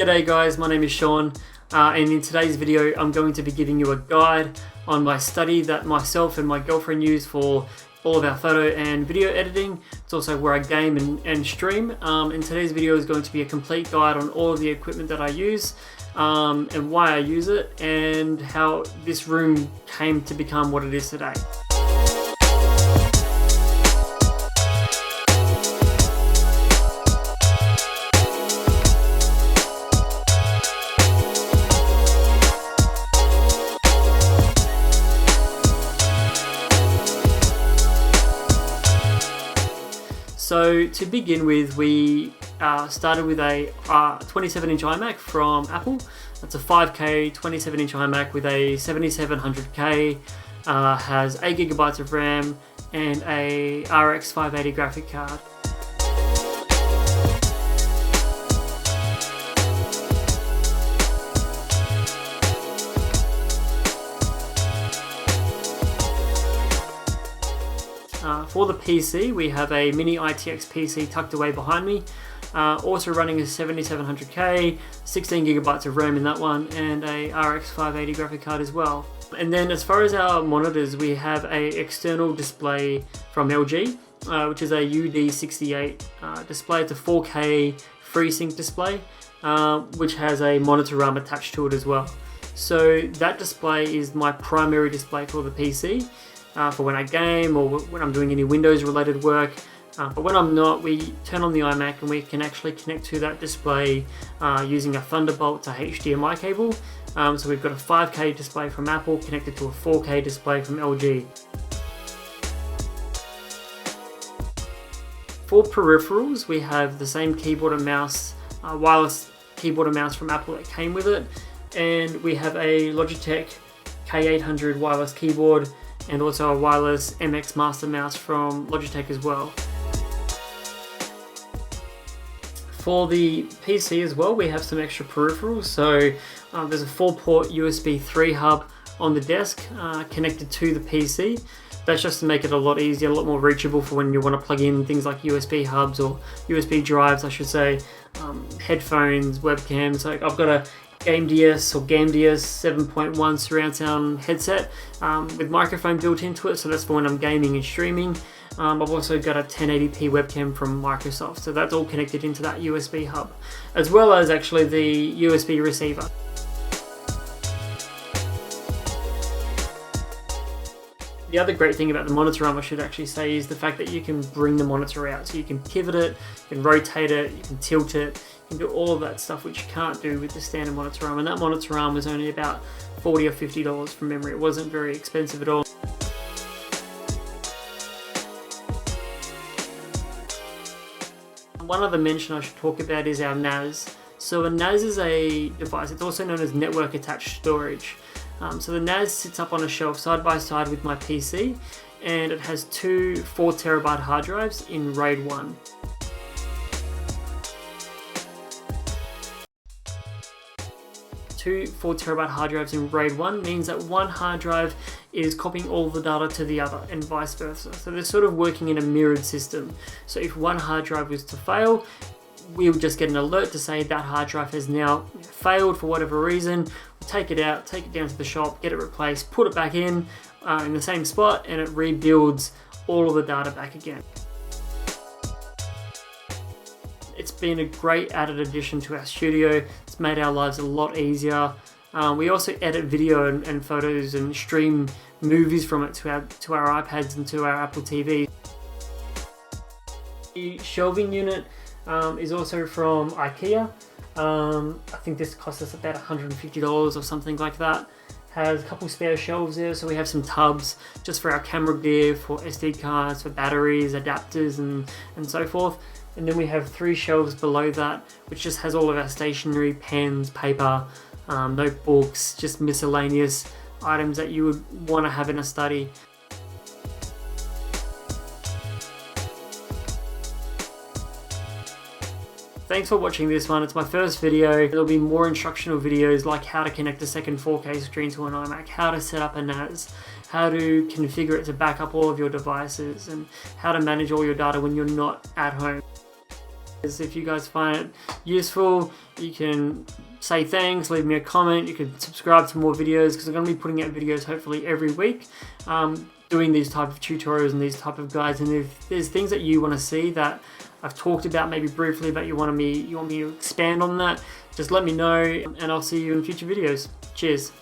G'day guys, my name is Sean, and in today's video I'm going to be giving you a guide on my study that myself and my girlfriend use for all of our photo and video editing. It's also where I game and stream, and today's video is going to be a complete guide on all of the equipment that I use, and why I use it, and how this room came to become what it is today. So to begin with, we started with a 27-inch iMac from Apple. That's a 5K 27-inch iMac with a 7700K, has 8 GB of RAM and a RX 580 graphic card. For the PC, we have a mini ITX PC tucked away behind me, also running a 7700K, 16 GB of RAM in that one, and a RX 580 graphic card as well. And then as far as our monitors, we have a external display from LG, which is a UD68 display. It's a 4K FreeSync display, which has a monitor arm attached to it as well. So that display is my primary display for the PC. For when I game or when I'm doing any Windows related work, but when I'm not, we turn on the iMac and we can actually connect to that display using a Thunderbolt to HDMI cable. So we've got a 5K display from Apple connected to a 4K display from LG. For peripherals, we have the same keyboard and mouse, wireless keyboard and mouse from Apple that came with it, and we have a Logitech K800 wireless keyboard and also a wireless MX Master mouse from Logitech as well. For the PC as well, we have some extra peripherals. So there's a 4-port USB 3 hub on the desk connected to the PC. That's just to make it a lot easier, a lot more reachable for when you want to plug in things like USB hubs or USB drives, I should say, headphones, webcams. So I've got a GameDS or GameDS 7.1 surround sound headset with microphone built into it, so that's for when I'm gaming and streaming. I've also got a 1080p webcam from Microsoft, so that's all connected into that USB hub, as well as actually the USB receiver. The other great thing about the monitor arm, I should actually say, is the fact that you can bring the monitor out. So you can pivot it, you can rotate it, you can tilt it, you can do all of that stuff which you can't do with the standard monitor arm. And that monitor arm was only about $40 or $50 from memory. It wasn't very expensive at all. One other mention I should talk about is our NAS. So a NAS is a device, it's also known as network attached storage. So the NAS sits up on a shelf side by side with my PC, and it has two 4TB hard drives in RAID 1. Two 4TB hard drives in RAID 1 means that one hard drive is copying all the data to the other and vice versa. So they're sort of working in a mirrored system. So if one hard drive was to fail, we would just get an alert to say that hard drive has now failed for whatever reason. We'll take it out, take it down to the shop, get it replaced, put it back in the same spot, and it rebuilds all of the data back again. It's been a great added addition to our studio. It's made our lives a lot easier. We also edit video and photos and stream movies from it to our iPads and to our Apple TV. The shelving unit is also from IKEA. I think this cost us about $150 or something like that. Has a couple spare shelves there, so we have some tubs just for our camera gear, for SD cards, for batteries, adapters, and so forth. And then we have 3 shelves below that, which just has all of our stationery, pens, paper, notebooks, just miscellaneous items that you would want to have in a study. Thanks for watching this one. It's my first video. There'll be more instructional videos like how to connect a second 4K screen to an iMac, how to set up a NAS, how to configure it to back up all of your devices, and how to manage all your data when you're not at home. If you guys find it useful, you can say thanks, leave me a comment, you can subscribe to more videos, because I'm going to be putting out videos hopefully every week, doing these type of tutorials and these type of guides. And if there's things that you want to see that I've talked about maybe briefly, but you want me to expand on that, just let me know, and I'll see you in future videos. Cheers.